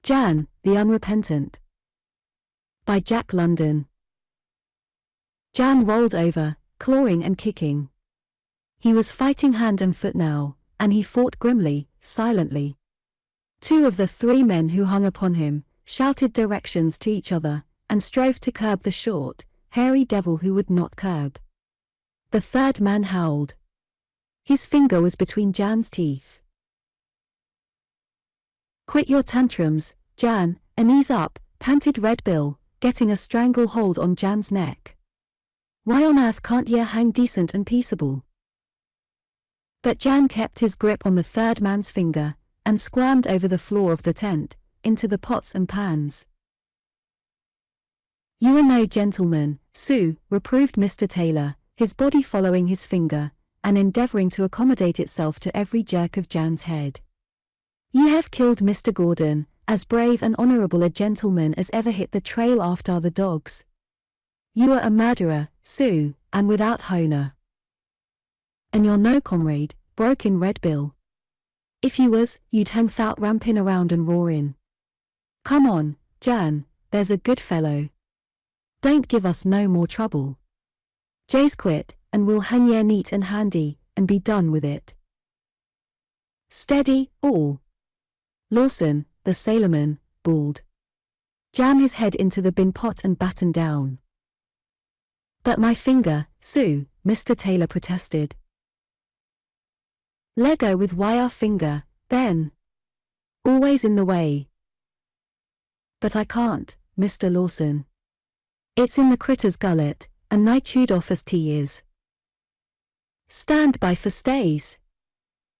Jan, the Unrepentant. By Jack London. Jan rolled over, clawing and kicking. He was fighting hand and foot now, and he fought grimly, silently. Two of the three men who hung upon him shouted directions to each other, and strove to curb the short, hairy devil who would not curb. The third man howled. His finger was between Jan's teeth. "Quit your tantrums, Jan, and ease up," panted Red Bill, getting a stranglehold on Jan's neck. "Why on earth can't ye hang decent and peaceable?" But Jan kept his grip on the third man's finger, and squirmed over the floor of the tent, into the pots and pans. "You are no gentleman, Sue," reproved Mr. Taylor, his body following his finger, and endeavoring to accommodate itself to every jerk of Jan's head. "You have killed Mr. Gordon, as brave and honorable a gentleman as ever hit the trail after the dogs. You are a murderer, Sue, and without honor." "And you're no comrade," broke in Red Bill. "If you was, you'd hang thout ramping around and roaring. Come on, Jan, there's a good fellow. Don't give us no more trouble. Jay's quit, and we'll hang ye neat and handy, and be done with it." "Steady, all." Lawson, the sailorman, bawled. "Jam his head into the bin pot and batten down." "But my finger, Sue," Mr. Taylor protested. "Leggo with wire finger, then. Always in the way." "But I can't, Mr. Lawson. It's in the critter's gullet, and nigh chewed off as tea is. Stand by for stays."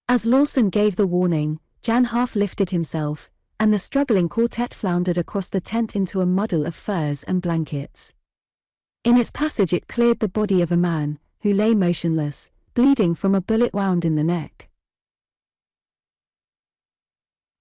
As Lawson gave the warning, Jan half lifted himself, and the struggling quartet floundered across the tent into a muddle of furs and blankets. In its passage it cleared the body of a man, who lay motionless, bleeding from a bullet wound in the neck.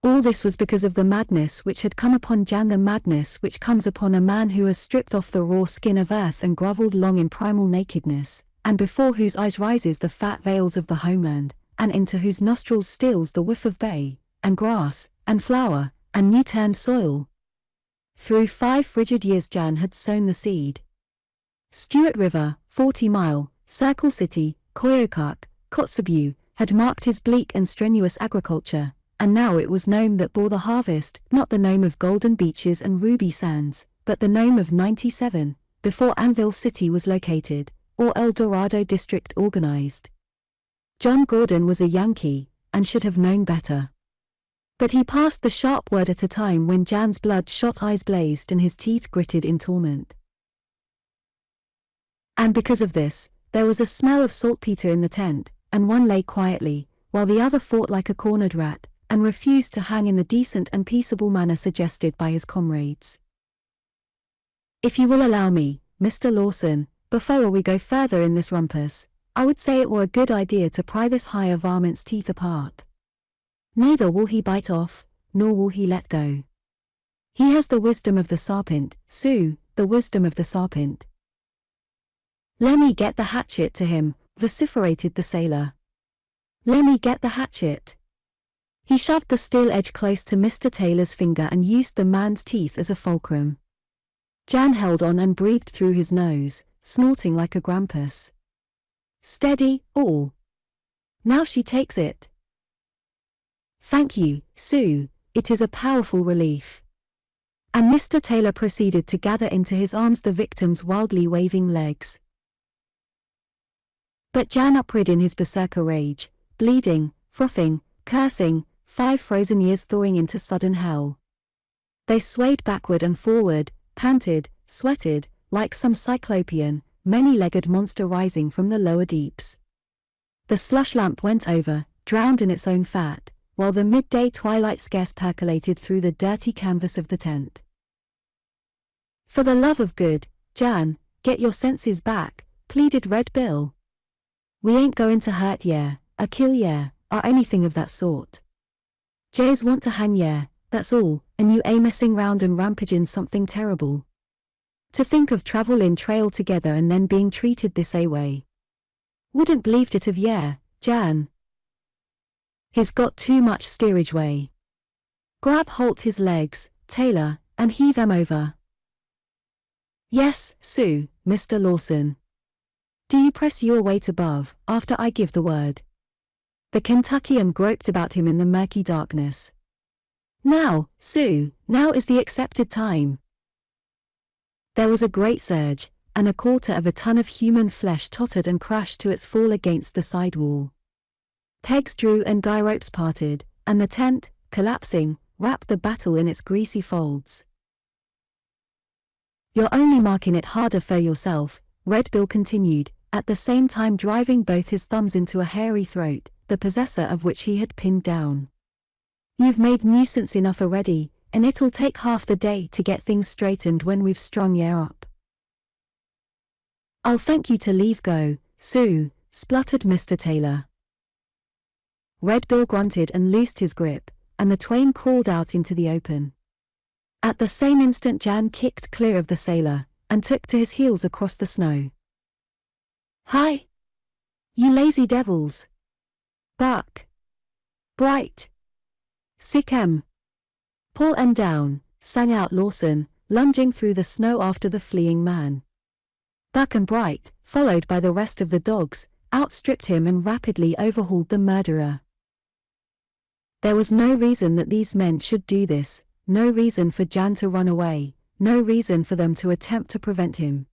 All this was because of the madness which had come upon Jan, the madness which comes upon a man who has stripped off the raw skin of earth and grovelled long in primal nakedness, and before whose eyes rises the fat veils of the homeland, and into whose nostrils steals the whiff of bay, and grass, and flower, and new-turned soil. Through 5 frigid years Jan had sown the seed. Stuart River, 40 Mile, Circle City, Koyokuk, Kotzebue, had marked his bleak and strenuous agriculture, and now it was Nome that bore the harvest, not the Nome of golden beaches and ruby sands, but the Nome of 97, before Anvil City was located, or El Dorado District organized. John Gordon was a Yankee, and should have known better. But he passed the sharp word at a time when Jan's blood-shot eyes blazed and his teeth gritted in torment. And because of this, there was a smell of saltpetre in the tent, and one lay quietly, while the other fought like a cornered rat, and refused to hang in the decent and peaceable manner suggested by his comrades. "If you will allow me, Mr. Lawson, before we go further in this rumpus, I would say it were a good idea to pry this higher varmint's teeth apart. Neither will he bite off, nor will he let go. He has the wisdom of the serpent, Sue, the wisdom of the serpent." "Lemme get the hatchet to him," vociferated the sailor. "Lemme get the hatchet." He shoved the steel edge close to Mr. Taylor's finger and used the man's teeth as a fulcrum. Jan held on and breathed through his nose, snorting like a grampus. "Steady, all. Now she takes it." "Thank you, Sue, it is a powerful relief." And Mr. Taylor proceeded to gather into his arms the victim's wildly waving legs. But Jan uprid in his berserker rage, bleeding, frothing, cursing, 5 frozen years thawing into sudden hell. They swayed backward and forward, panted, sweated, like some cyclopean, many-legged monster rising from the lower deeps. The slush lamp went over, drowned in its own fat, while the midday twilight scarce percolated through the dirty canvas of the tent. "For the love of good, Jan, get your senses back," pleaded Red Bill. "We ain't going to hurt ye, or kill ye, or anything of that sort. Jays want to hang ye, that's all, and you ain't messing round and rampaging something terrible. To think of travelin' trail together and then being treated this a way. Wouldn't believed it of ye, Jan. He's got too much steerage way. Grab holt his legs, Taylor, and heave 'em over. Yes, Sue, Mr. Lawson. Do you press your weight above, after I give the word? The Kentuckian groped about him in the murky darkness. Now, Sue, now is the accepted time. There was a great surge, and 1/4 ton of human flesh tottered and crashed to its fall against the side wall. Pegs drew and guy ropes parted, and the tent, collapsing, wrapped the battle in its greasy folds. You're only marking it harder for yourself, Red Bill continued, at the same time driving both his thumbs into a hairy throat, the possessor of which he had pinned down. You've made nuisance enough already, and it'll take half the day to get things straightened when we've strung you up. I'll thank you to leave go, Sue, spluttered Mr. Taylor. Red Bill grunted and loosed his grip, and the twain crawled out into the open. At the same instant Jan kicked clear of the sailor, and took to his heels across the snow. Hi! You lazy devils! Buck! Bright! Sick 'em! Pull 'em down, sang out Lawson, lunging through the snow after the fleeing man. Buck and Bright, followed by the rest of the dogs, outstripped him and rapidly overhauled the murderer. There was no reason that these men should do this, no reason for Jan to run away, no reason for them to attempt to prevent him.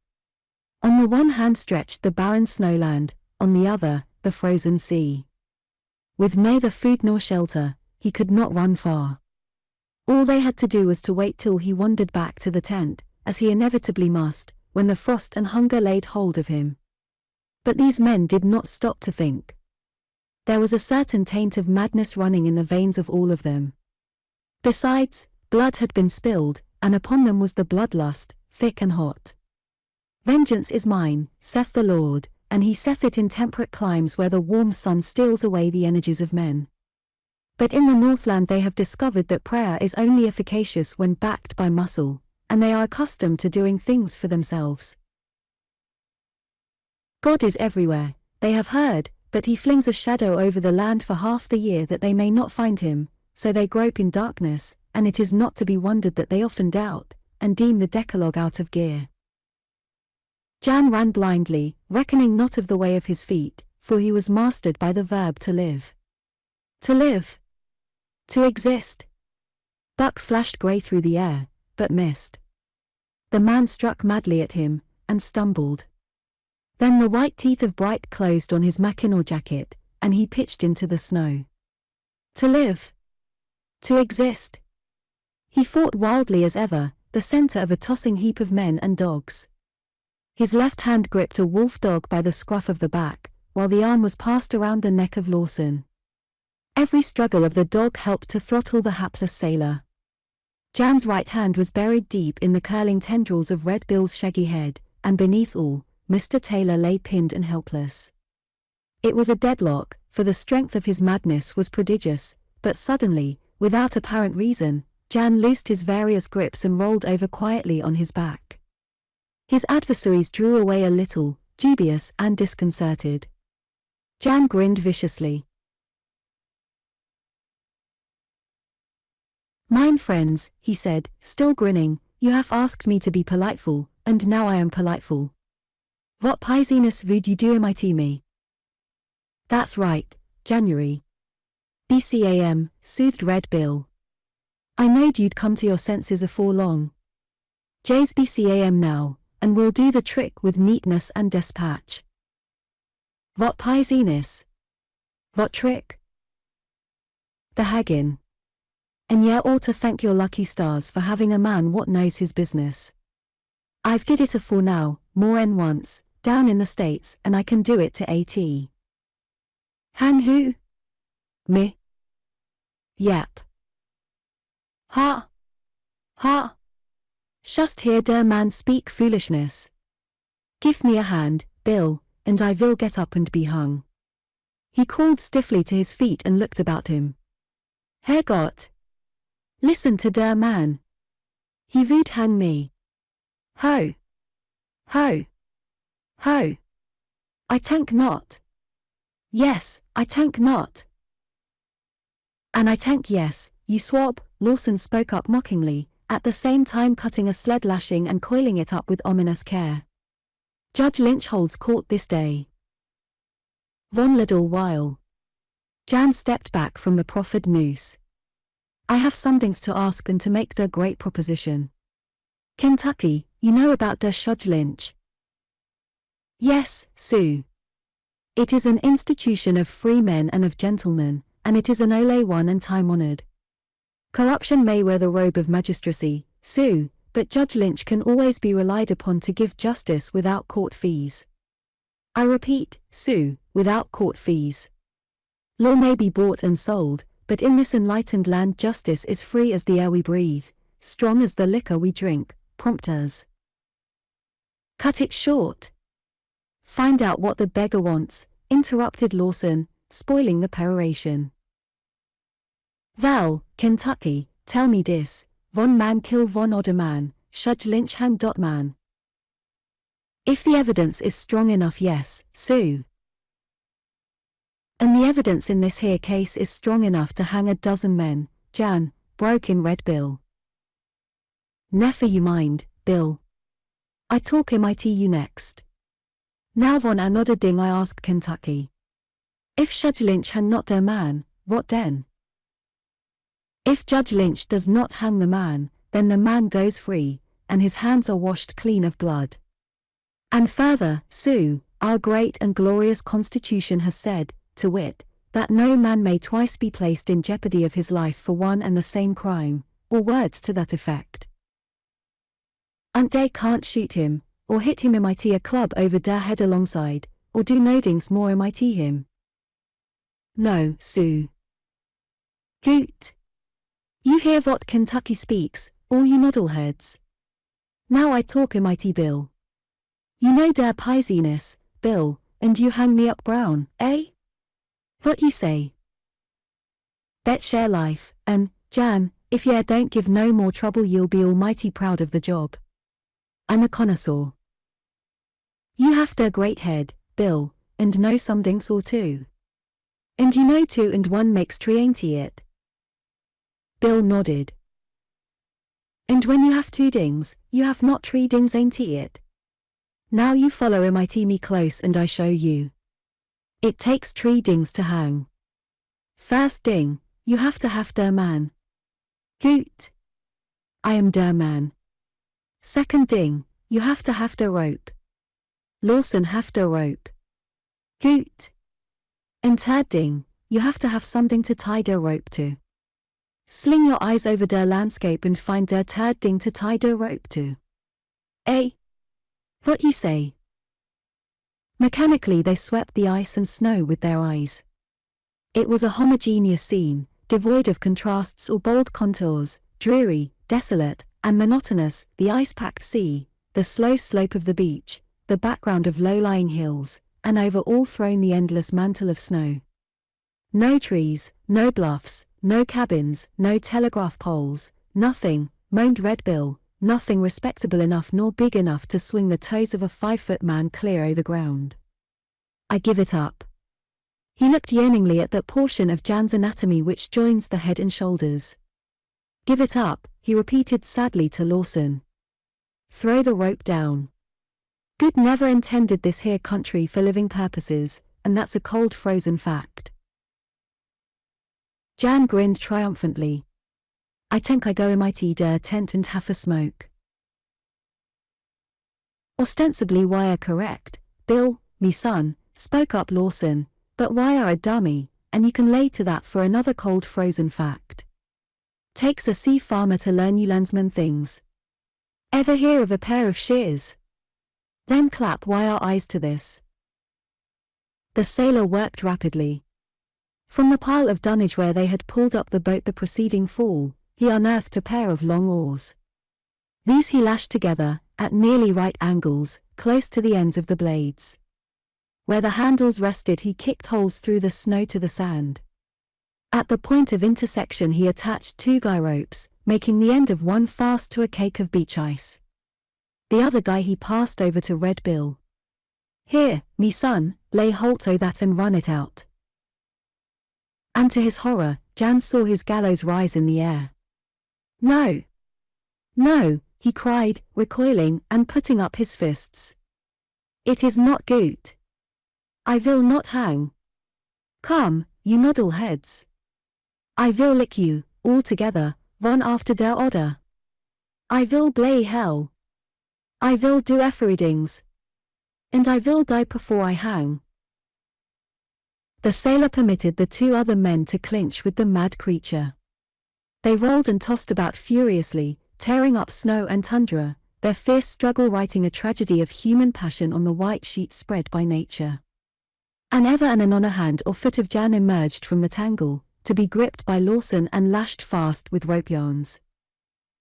On the one hand stretched the barren snowland, on the other, the frozen sea. With neither food nor shelter, he could not run far. All they had to do was to wait till he wandered back to the tent, as he inevitably must, when the frost and hunger laid hold of him. But these men did not stop to think. There was a certain taint of madness running in the veins of all of them. Besides, blood had been spilled, and upon them was the bloodlust, thick and hot. Vengeance is mine, saith the Lord, and he saith it in temperate climes where the warm sun steals away the energies of men. But in the Northland they have discovered that prayer is only efficacious when backed by muscle, and they are accustomed to doing things for themselves. God is everywhere, they have heard, but he flings a shadow over the land for half the year that they may not find him, so they grope in darkness, and it is not to be wondered that they often doubt, and deem the Decalogue out of gear. Jan ran blindly, reckoning not of the way of his feet, for he was mastered by the verb to live. To live. To exist. Buck flashed grey through the air, but missed. The man struck madly at him, and stumbled. Then the white teeth of Bright closed on his Mackinaw jacket, and he pitched into the snow. To live. To exist. He fought wildly as ever, the center of a tossing heap of men and dogs. His left hand gripped a wolf dog by the scruff of the back, while the arm was passed around the neck of Lawson. Every struggle of the dog helped to throttle the hapless sailor. Jan's right hand was buried deep in the curling tendrils of Red Bill's shaggy head, and beneath all, Mr. Taylor lay pinned and helpless. It was a deadlock, for the strength of his madness was prodigious, but suddenly, without apparent reason, Jan loosed his various grips and rolled over quietly on his back. His adversaries drew away a little, dubious and disconcerted. Jan grinned viciously. Mine friends, he said, still grinning, you have asked me to be politeful, and now I am politeful. What piesiness would you do to me? That's right, January. BCAM, soothed Red Bill. I knowed you'd come to your senses afore long. J's BCAM now, and we'll do the trick with neatness and despatch. What piesiness? What trick? The haggin. And ye ought to thank your lucky stars for having a man what knows his business. I've did it afore now, more'n once, down in the States, and I can do it to AT. Han who? Me? Yep. Ha! Ha! Just hear der man speak foolishness. Give me a hand, Bill, and I will get up and be hung. He crawled stiffly to his feet and looked about him. Herrgott! Listen to der man. He would hang me. Ho! Ho! Ho! I tank not. Yes, I tank not. And I tank yes, you swab, Lawson spoke up mockingly, at the same time cutting a sled lashing and coiling it up with ominous care. Judge Lynch holds court this day. Von little while. Jan stepped back from the proffered noose. I have somethings to ask and to make der great proposition. Kentucky, you know about der Judge Lynch? Yes, Sue. It is an institution of free men and of gentlemen, and it is an ole one and time-honored. Corruption may wear the robe of magistracy, Sue, but Judge Lynch can always be relied upon to give justice without court fees. I repeat, Sue, without court fees. Law may be bought and sold, but in this enlightened land justice is free as the air we breathe, strong as the liquor we drink, prompt as. Cut it short. Find out what the beggar wants, interrupted Lawson, spoiling the peroration. Val, Kentucky, tell me this, von man kill von oder man, Judge Lynch hang dot man. If the evidence is strong enough, yes, Sue. And the evidence in this here case is strong enough to hang a dozen men, Jan, broke in Red Bill. Never you mind, Bill. I talk you next. Now von another ding I ask Kentucky. If Judge Lynch hang not der man, what then? If Judge Lynch does not hang the man, then the man goes free, and his hands are washed clean of blood. And further, Sue, our great and glorious Constitution has said, to wit, that no man may twice be placed in jeopardy of his life for one and the same crime, or words to that effect. And they can't shoot him, or hit him a club over der head alongside, or do nodings more him. No, Sue. Goot. You hear what Kentucky speaks, all you noddleheads. Now I talk Bill. You know der pisiness, Bill, and you hang me up brown, eh? What you say? Bet share life, and, Jan, if ye don't give no more trouble you'll be almighty proud of the job. I'm a connoisseur. You have der great head, Bill, and know some dinks or two. And you know 2 and 1 makes 3 ain't it? Bill nodded. And when you have 2 dings, you have not 3 dings ain't it? Now you follow me close and I show you. It takes 3 dings to hang. First ding, you have to have der man. Goot. I am der man. Second ding, you have to have der rope. Lawson have der rope. Goot. And third ding, you have to have something to tie der rope to. Sling your eyes over der landscape and find der third ding to tie der rope to. Eh? What you say? Mechanically they swept the ice and snow with their eyes. It was a homogeneous scene, devoid of contrasts or bold contours, dreary, desolate, and monotonous, the ice-packed sea, the slow slope of the beach, the background of low-lying hills, and over all thrown the endless mantle of snow. No trees, no bluffs, no cabins, no telegraph poles, nothing, moaned Red Bill, nothing respectable enough nor big enough to swing the toes of a 5-foot man clear o' the ground. I give it up. He looked yearningly at that portion of Jan's anatomy which joins the head and shoulders. Give it up, he repeated sadly to Lawson. Throw the rope down. Good never intended this here country for living purposes, and that's a cold frozen fact. Jan grinned triumphantly. I think I go der tent and have a smoke. Ostensibly wire correct, Bill, me son, spoke up Lawson, but wire a dummy, and you can lay to that for another cold frozen fact. Takes a sea farmer to learn you landsman things. Ever hear of a pair of shears? Then clap wire eyes to this. The sailor worked rapidly. From the pile of dunnage where they had pulled up the boat the preceding fall, he unearthed a pair of long oars. These he lashed together, at nearly right angles, close to the ends of the blades. Where the handles rested he kicked holes through the snow to the sand. At the point of intersection he attached 2 guy ropes, making the end of one fast to a cake of beach ice. The other guy he passed over to Red Bill. Here, me son, lay holt o' that and run it out. And to his horror, Jan saw his gallows rise in the air. No. No, he cried, recoiling and putting up his fists. It is not gut. I will not hang. Come, you noddle heads. I will lick you, all together, one after der other. I will blay hell. I will do everythings. And I will die before I hang. The sailor permitted the two other men to clinch with the mad creature. They rolled and tossed about furiously, tearing up snow and tundra, their fierce struggle writing a tragedy of human passion on the white sheet spread by nature. And ever and anon a hand or foot of Jan emerged from the tangle, to be gripped by Lawson and lashed fast with rope yarns.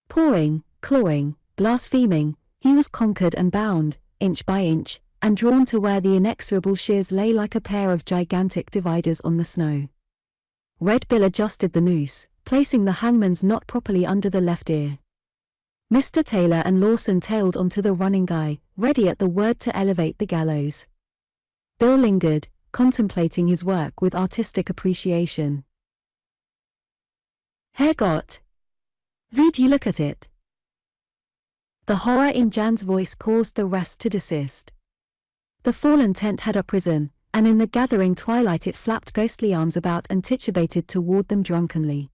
Pawing, clawing, blaspheming, he was conquered and bound, inch by inch, and drawn to where the inexorable shears lay like a pair of gigantic dividers on the snow. Red Bill adjusted the noose, placing the hangman's knot properly under the left ear. Mr. Taylor and Lawson tailed onto the running guy, ready at the word to elevate the gallows. Bill lingered, contemplating his work with artistic appreciation. Herrgott! Would you look at it? The horror in Jan's voice caused the rest to desist. The fallen tent had uprisen, and in the gathering twilight it flapped ghostly arms about and titubated toward them drunkenly.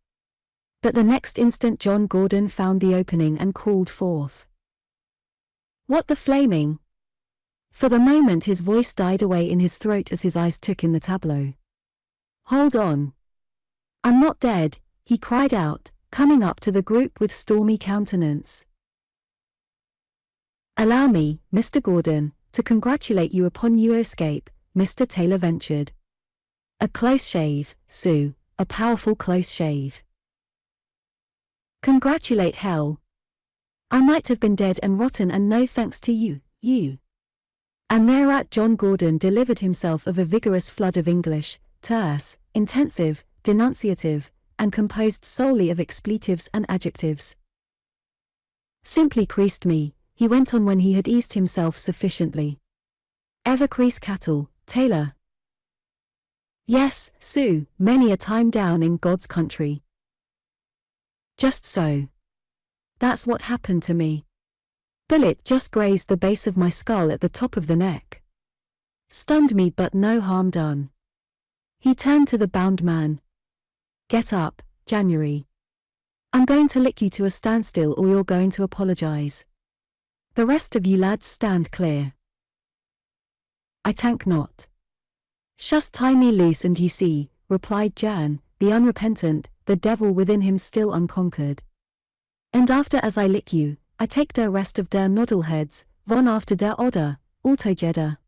But the next instant John Gordon found the opening and crawled forth. What the flaming? For the moment his voice died away in his throat as his eyes took in the tableau. Hold on. I'm not dead, he cried out, coming up to the group with stormy countenance. Allow me, Mr. Gordon, to congratulate you upon your escape, Mr. Taylor ventured. A close shave, Sue, a powerful close shave. Congratulate hell. I might have been dead and rotten and no thanks to you, you. And thereat John Gordon delivered himself of a vigorous flood of English, terse, intensive, denunciative, and composed solely of expletives and adjectives. Simply creased me, he went on when he had eased himself sufficiently. Ever crease cattle, Taylor? Yes, Sue, many a time down in God's country. Just so. That's what happened to me. Bullet just grazed the base of my skull at the top of the neck. Stunned me but no harm done. He turned to the bound man. Get up, January. I'm going to lick you to a standstill or you're going to apologize. The rest of you lads stand clear. I tank not. Just tie me loose and you see, replied Jan, the unrepentant, the devil within him still unconquered. And after as I lick you, I take der rest of der noddleheads, one after der other, altogether.